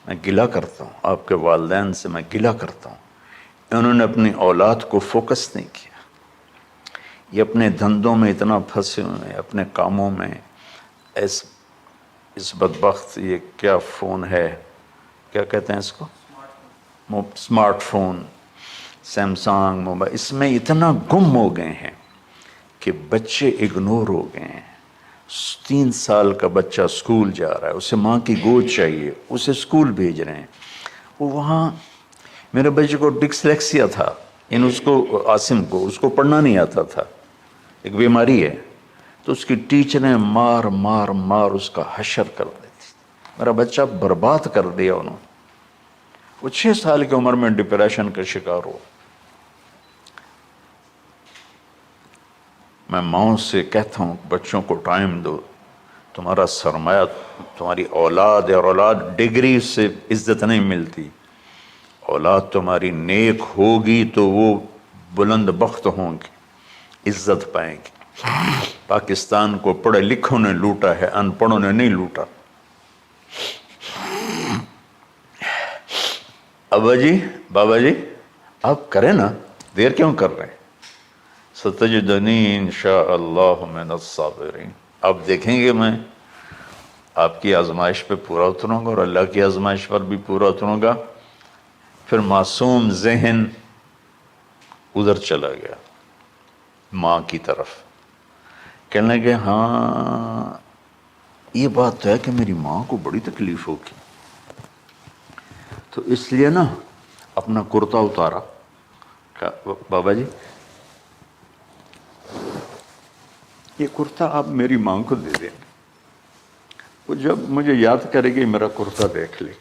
میں گلہ کرتا ہوں آپ کے والدین سے، میں گلہ کرتا ہوں، انہوں نے اپنی اولاد کو فوکس نہیں کیا، یہ اپنے دھندوں میں اتنا پھنسے ہوئے ہیں، اپنے کاموں میں، اس بدبخت، یہ کیا فون ہے، کیا کہتے ہیں اس کو، اسمارٹ فون، سیمسنگ موبائل، اس میں اتنا گم ہو گئے ہیں کہ بچے اگنور ہو گئے ہیں۔ 3 سال کا بچہ اسکول جا رہا ہے، اسے ماں کی گود چاہیے، اسے اسکول بھیج رہے ہیں، وہ وہاں، میرے بچے کو ڈسلیکسیا تھا، اس کو عاصم کو، اس کو پڑھنا نہیں آتا تھا، ایک بیماری ہے، تو اس کی ٹیچریں مار مار مار اس کا حشر کر دیتی، میرا بچہ برباد کر دیا انہوں نے۔ وہ 6 سال کی عمر میں ڈپریشن کا شکار ہو۔ میں ماؤں سے کہتا ہوں بچوں کو ٹائم دو، تمہارا سرمایہ تمہاری اولاد ہے، اور اولاد ڈگری سے عزت نہیں ملتی، اولاد تمہاری نیک ہوگی تو وہ بلند بخت ہوں گی، عزت پائیں گی۔ پاکستان کو پڑھے لکھوں نے لوٹا ہے، ان پڑھوں نے نہیں لوٹا۔ ابا جی، بابا جی، آپ کریں نا، دیر کیوں کر رہے ہیں؟ ستجدنی انشاءاللہ من الصابرین، آپ دیکھیں گے میں آپ کی آزمائش پہ پورا اتروں گا اور اللہ کی آزمائش پر بھی پورا اتروں گا۔ پھر معصوم ذہن ادھر چلا گیا ماں کی طرف، کہنے لگے ہاں یہ بات تو ہے کہ میری ماں کو بڑی تکلیف ہوگی، تو اس لیے نا اپنا کرتا اتارا، کہا بابا جی یہ کرتا آپ میری ماں کو دے دیں، وہ جب مجھے یاد کرے گی میرا کرتا دیکھ لے،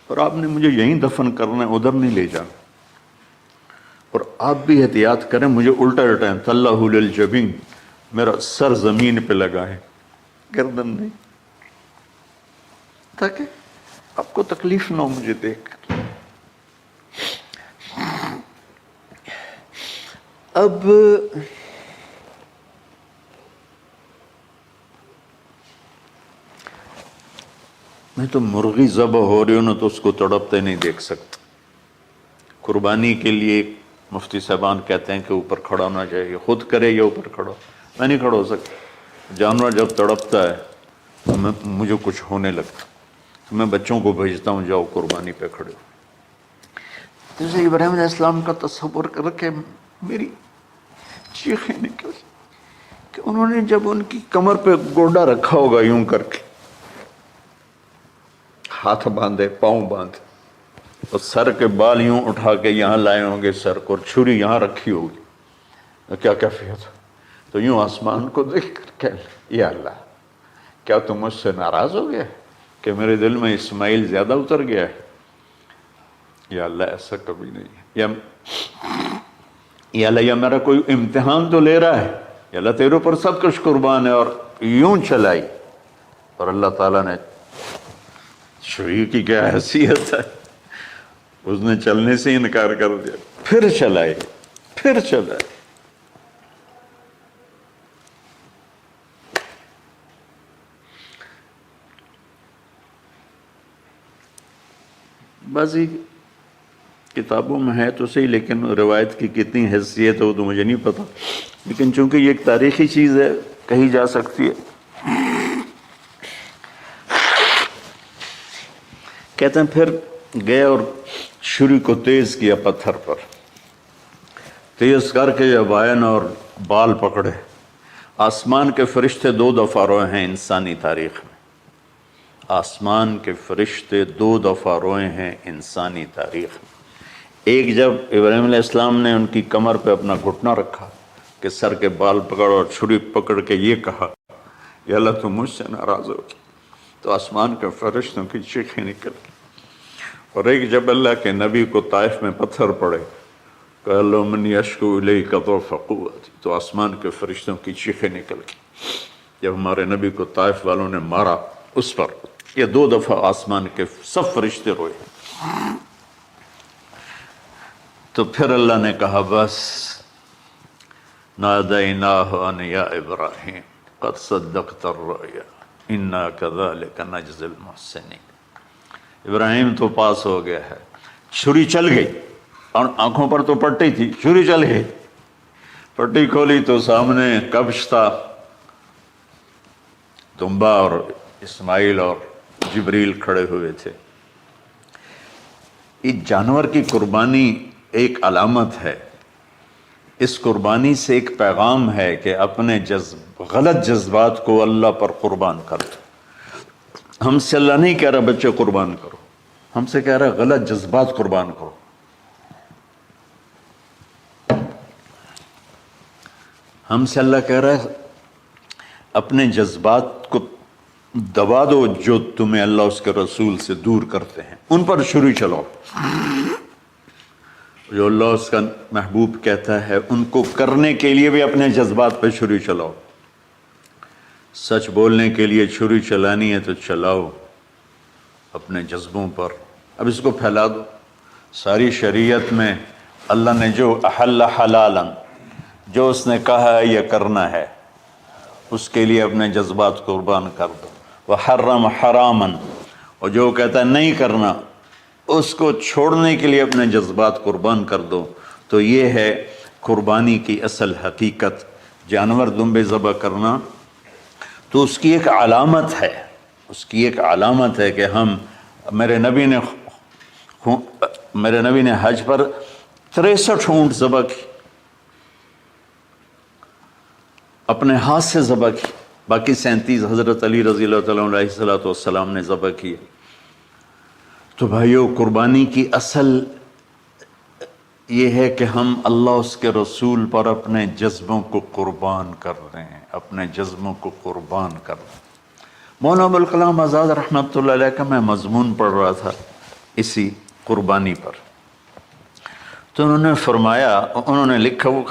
اور آپ نے مجھے یہیں دفن کرنا ہے، ادھر نہیں لے جانا، اور آپ بھی احتیاط کریں، مجھے الٹا الٹائیں، طلّہ للجبین، میرا سر زمین پہ لگا ہے، گردن نہیں، تاکہ آپ کو تکلیف نہ ہو مجھے دیکھ کر۔ اب میں تو مرغی ذبح ہو رہی ہوں نا تو اس کو تڑپتے نہیں دیکھ سکتا۔ قربانی کے لیے مفتی صاحبان کہتے ہیں کہ اوپر کھڑا ہونا چاہیے، خود کرے یا اوپر کھڑا، میں نہیں کھڑا ہو سکتا، جانور جب تڑپتا ہے تو مجھے کچھ ہونے لگتا، تو میں بچوں کو بھیجتا ہوں جاؤ قربانی پہ کھڑے ہو۔ جیسے ابراہیم علیہ السلام کا تصور کر کے میری چیخیں نکل کہ انہوں نے جب ان کی کمر پہ گوڈا رکھا ہوگا یوں کر کے، ہاتھ باندھے، پاؤں باندھے، اور سر کے بال یوں اٹھا کے یہاں لائے ہوں گے سر کو، اور چھری یہاں رکھی ہوگی، کیا کیفیت ہو؟ تو یوں آسمان کو دیکھ کر کہ یا اللہ کیا تم مجھ سے ناراض ہو گیا کہ میرے دل میں اسماعیل زیادہ اتر گیا ہے؟ یا اللہ ایسا کبھی نہیں ہے، یا اللہ یہ میرا کوئی امتحان تو لے رہا ہے، یا اللہ تیرے پر سب کچھ قربان ہے، اور یوں چلائی، اور اللہ تعالیٰ نے چھری کی کیا حیثیت ہے، اس نے چلنے سے انکار کر دیا، پھر چلائے، پھر چلائے۔ بعضی کتابوں میں ہے تو صحیح، لیکن روایت کی کتنی حیثیت ہے وہ تو مجھے نہیں پتا، لیکن چونکہ یہ ایک تاریخی چیز ہے کہی جا سکتی ہے۔ کہتے ہیں پھر گئے اور چھری کو تیز کیا پتھر پر، تیز کر کے جب آئے نا اور بال پکڑے، آسمان کے فرشتے 2 دفعہ روئے ہیں انسانی تاریخ میں، آسمان کے فرشتے 2 دفعہ روئے ہیں انسانی تاریخ میں۔ ایک جب ابراہیم علیہ السلام نے ان کی کمر پہ اپنا گھٹنا رکھا کہ سر کے بال پکڑ اور چھری پکڑ کے یہ کہا یا اللہ تم مجھ سے ناراض ہو، تو آسمان کے فرشتوں کی چیخیں نکل گئی، اور ایک جب اللہ کے نبی کو طائف میں پتھر پڑے کہ اللہ من یشکو الیک ضعف قوتی، تو آسمان کے فرشتوں کی چیخیں نکل گئی جب ہمارے نبی کو طائف والوں نے مارا اس پر۔ یہ 2 دفعہ آسمان کے سب فرشتے روئے۔ تو پھر اللہ نے کہا بس، نادیناہ ان یا ابراہیم قد صدقت الرؤیا انا کذلک نجزی المحسنین، ابراہیم تو پاس ہو گیا ہے، چھری چل گئی، اور آنکھوں پر تو پٹی تھی، چھری چل گئی، پٹی کھولی تو سامنے کبش تھا، دمبا اور اسماعیل اور جبریل کھڑے ہوئے تھے۔ اس جانور کی قربانی ایک علامت ہے، اس قربانی سے ایک پیغام ہے کہ اپنے غلط جذبات کو اللہ پر قربان کر دو۔ ہم سے اللہ نہیں کہہ رہا بچے قربان کرو، ہم سے کہہ رہا غلط جذبات قربان کرو۔ ہم سے اللہ کہہ رہا ہے اپنے جذبات کو دبا دو جو تمہیں اللہ اس کے رسول سے دور کرتے ہیں، ان پر چھری چلاؤ۔ جو اللہ اس کا محبوب کہتا ہے ان کو کرنے کے لیے بھی اپنے جذبات پہ چھری چلاؤ۔ سچ بولنے کے لیے چھری چلانی ہے تو چلاؤ اپنے جذبوں پر، اب اس کو پھیلا دو۔ ساری شریعت میں اللہ نے جو احل حلالا، جو اس نے کہا ہے یہ کرنا ہے اس کے لیے اپنے جذبات قربان کر دو. وحرم حراما، اور جو کہتا ہے نہیں کرنا اس کو چھوڑنے کے لیے اپنے جذبات قربان کر دو. تو یہ ہے قربانی کی اصل حقیقت. جانور دمبے ذبح کرنا تو اس کی ایک علامت ہے، اس کی ایک علامت ہے کہ ہم میرے نبی نے حج پر 63 اونٹ ذبح کی، اپنے ہاتھ سے ذبح کی، باقی 37 حضرت علی رضی اللہ تعالیٰ علیہ السلام نے ذبح کیے. تو بھائیو، قربانی کی اصل یہ ہے کہ ہم اللہ اس کے رسول پر اپنے جذبوں کو قربان کر رہے ہیں، اپنے جذبوں کو قربان کر رہے ہیں. مولانا ابوالکلام آزاد رحمۃ اللہ علیہ کا میں مضمون پڑھ رہا تھا اسی قربانی پر، تو انہوں نے فرمایا، انہوں نے لکھا، وہ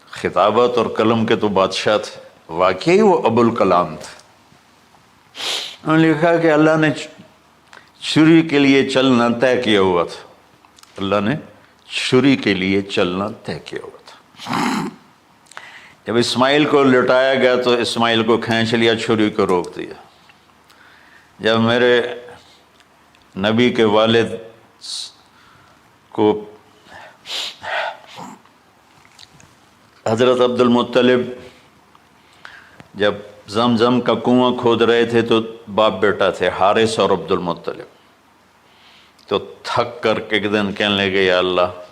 خطابت اور قلم کے تو بادشاہ تھے، واقعی وہ ابوالکلام تھے. انہوں نے لکھا کہ اللہ نے چھری کے لیے چلنا طے کیا ہوا تھا، اللہ نے چھری کے لیے چلنا طے کیا ہوا تھا. جب اسماعیل کو لٹایا گیا تو اسماعیل کو کھینچ لیا، چھری کو روک دیا. جب میرے نبی کے والد کو حضرت عبد المطلب جب زمزم کا کنواں کھود رہے تھے تو باپ بیٹا تھے، حارث اور عبد المطلب، تو تھک کر کے ایک دن کہنے لگے یا اللہ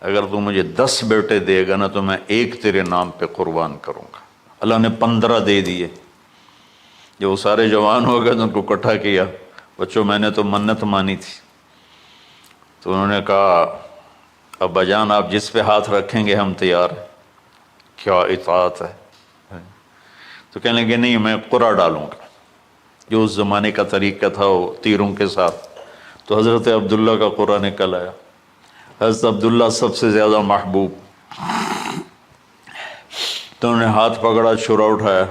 اگر تو مجھے 10 بیٹے دے گا نا تو میں ایک تیرے نام پہ قربان کروں گا. اللہ نے 15 دے دیے. جب وہ سارے جوان ہو گئے تو ان کو اکٹھا کیا، بچوں میں نے تو منت مانی تھی. تو انہوں نے کہا ابا جان آپ جس پہ ہاتھ رکھیں گے ہم تیار ہیں. کیا اطاعت ہے. تو کہنے لگے نہیں میں قرعہ ڈالوں گا، جو اس زمانے کا طریقہ تھا وہ تیروں کے ساتھ. تو حضرت عبداللہ کا قرعہ نکل آیا. حضرت عبداللہ سب سے زیادہ محبوب، تو انہوں نے ہاتھ پکڑا، چھرا اٹھایا.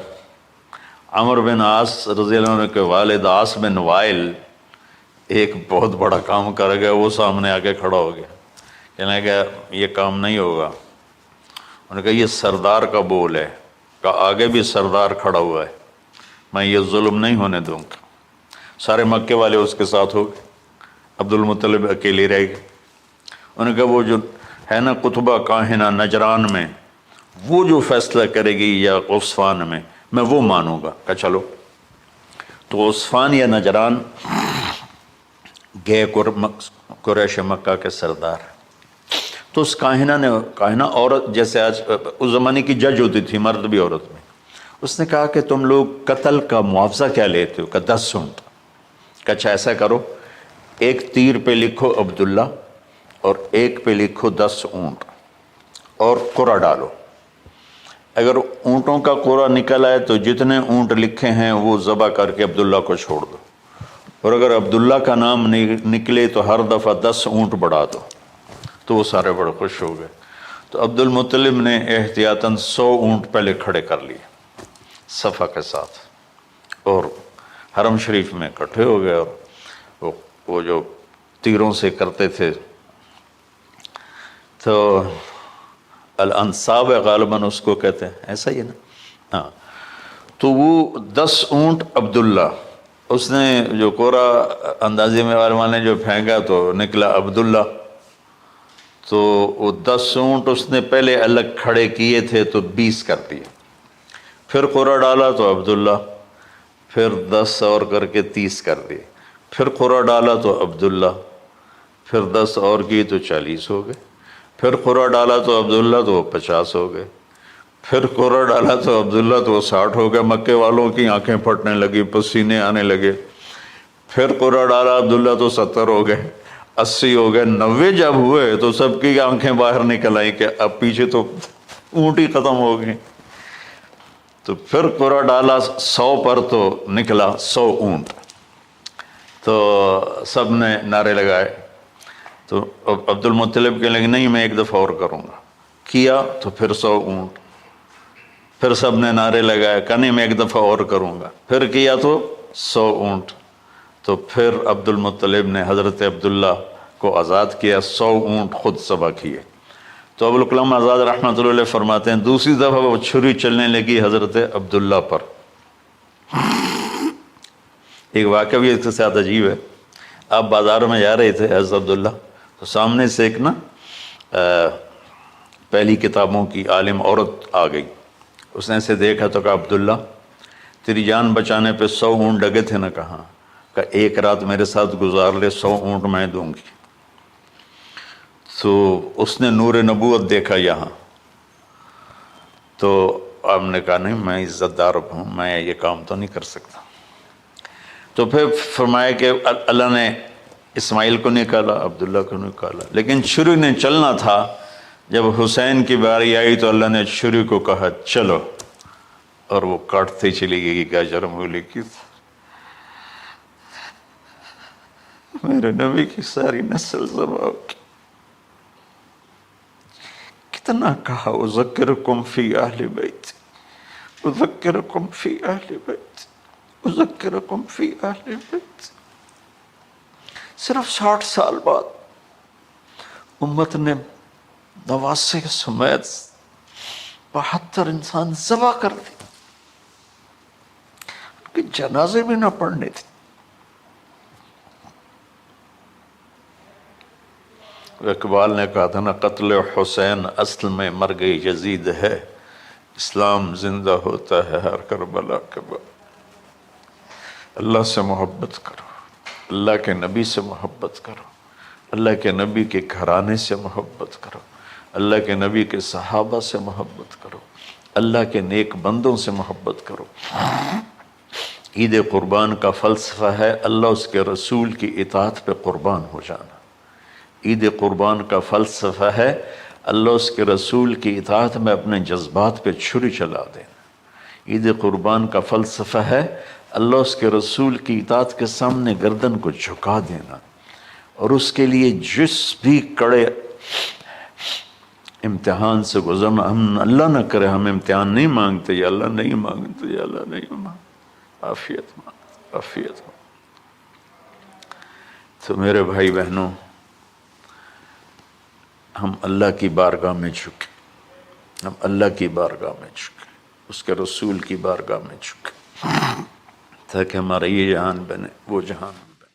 عمر بن عاص رضی اللہ عنہ کے والد عاص بن وائل ایک بہت بڑا کام کر گئے، وہ سامنے آ کے کھڑا ہو گیا. کہنے لگا یہ کام نہیں ہوگا. انہوں نے کہا یہ سردار کا بول ہے. کہا آگے بھی سردار کھڑا ہوا ہے، میں یہ ظلم نہیں ہونے دوں گا. سارے مکے والے اس کے ساتھ ہو گئے، عبد المطلب اکیلے رہ گئے. انہوں نے کہا وہ جو ہے نا قطبہ کاہنہ نجران میں، وہ جو فیصلہ کرے گی یا عصفان میں وہ مانوں گا. کہا چلو. تو عصفان یا نجران گئے قریش مکہ کے سردار. تو اس کاہنہ عورت، جیسے آج اس زمانے کی جج ہوتی تھی، مرد بھی عورت میں، اس نے کہا کہ تم لوگ قتل کا معاوضہ کیا لیتے ہو؟ کہ 10 اونٹ. کہ اچھا ایسا کرو، ایک تیر پہ لکھو عبداللہ اور ایک پہ لکھو 10 اونٹ اور قرعہ ڈالو. اگر اونٹوں کا قرعہ نکل آئے تو جتنے اونٹ لکھے ہیں وہ ذبح کر کے عبداللہ کو چھوڑ دو، اور اگر عبداللہ کا نام نکلے تو ہر دفعہ 10 اونٹ بڑھا دو. تو وہ سارے بڑے خوش ہو گئے. تو عبد المطلب نے احتیاطاً 100 اونٹ پہلے کھڑے کر لیے صفا کے ساتھ، اور حرم شریف میں اکٹھے ہو گئے. اور وہ جو تیروں سے کرتے تھے تو الانصاب غالباً اس کو کہتے ہیں، ایسا ہی ہے نا. ہاں. تو وہ 10 اونٹ عبداللہ، اس نے جو کوڑا اندازے میں والے جو پھینکا تو نکلا عبداللہ. تو وہ 10 اونٹ اس نے پہلے الگ کھڑے کیے تھے تو 20 کر دیے. پھر قرعہ ڈالا تو عبداللہ، پھر 10 اور کر کے 30 کر دیے. پھر قرعہ ڈالا تو عبداللہ، پھر 10 اور کی تو 40 ہو گئے. پھر قرعہ ڈالا تو عبداللہ تو 50 ہو گئے. پھر قرعہ ڈالا تو عبداللہ تو 60 ہو گئے. مکے والوں کی آنکھیں پھٹنے لگی، پسینے آنے لگے. پھر قرعہ ڈالا عبداللہ تو 70 ہو گئے، 80 ہو گئے. 90 جب ہوئے تو سب کی آنکھیں باہر نکل آئیں کہ اب پیچھے تو اونٹ ہی ختم ہو گئے. تو پھر قرعہ ڈالا 100 پر تو نکلا 100 اونٹ. تو سب نے نعرے لگائے. تو عبد المطلب کہنے لگے نہیں میں ایک دفعہ اور کروں گا. کیا تو پھر 100 اونٹ. پھر سب نے نعرے لگائے، کہا نہیں میں ایک دفعہ اور کروں گا. پھر کیا تو 100 اونٹ. تو پھر عبد المطلب نے حضرت عبداللہ کو آزاد کیا، 100 اونٹ خود ذبح کیے. تو ابوالکلام آزاد رحمۃ اللہ علیہ فرماتے ہیں دوسری دفعہ وہ چھری چلنے لگی حضرت عبداللہ پر. ایک واقعہ بھی اس کے ساتھ عجیب ہے. آپ بازار میں جا رہے تھے حضرت عبداللہ، تو سامنے سے ایک نا پہلی کتابوں کی عالم عورت آ گئی. اس نے اسے دیکھا تو کہا عبداللہ تیری جان بچانے پہ 100 اونٹ ڈگے تھے نا. کہاں؟ کہ ایک رات میرے ساتھ گزار لے 100 اونٹ میں دوں گی. تو اس نے نور نبوت دیکھا یہاں. تو آپ نے کہا نہیں میں عزت دار ہوں، میں یہ کام تو نہیں کر سکتا. تو پھر فرمایا کہ اللہ نے اسماعیل کو نکالا، عبداللہ کو نکالا، لیکن چھری نے چلنا تھا. جب حسین کی باری آئی تو اللہ نے چھری کو کہا چلو، اور وہ کاٹتے چلی گئی گاجر مولی کی. میرے نبی کی ساری نسل زبا کی. کتنا کہا اذکرکم فی اہل بیت، اذکرکم فی اہل بیت، اذکرکم فی اہل بیت. صرف 60 سال بعد امت نے 89 سمیت 72 انسان ذبح کر دی. ان کے جنازے بھی نہ پڑھنے تھے. اقبال نے کہا تھا نا قتل حسین اصل میں مرگ یزید ہے، اسلام زندہ ہوتا ہے ہر کربلا کے بعد. اللہ سے محبت کرو، اللہ کے نبی سے محبت کرو، اللہ کے نبی کے گھرانے سے محبت کرو، اللہ کے نبی کے صحابہ سے محبت کرو، اللہ کے نیک بندوں سے محبت کرو. عید قربان کا فلسفہ ہے اللہ اس کے رسول کی اطاعت پہ قربان ہو جانا. عید قربان کا فلسفہ ہے اللہ اس کے رسول کی اطاعت میں اپنے جذبات پہ چھری چلا دینا. عید قربان کا فلسفہ ہے اللہ اس کے رسول کی اطاعت کے سامنے گردن کو جھکا دینا، اور اس کے لیے جس بھی کڑے امتحان سے گزرنا. ہم اللہ نہ کرے ہم امتحان نہیں مانگتے، یا اللہ نہیں مانگتے، یا اللہ نہیں مانگتے، عافیت مانگتے، عافیت. تو میرے بھائی بہنوں، ہم اللہ کی بارگاہ میں جھکے، ہم اللہ کی بارگاہ میں جھکے، اس کے رسول کی بارگاہ میں جھکے، تاکہ ہمارا یہ جہان بنے وہ جہان بنے.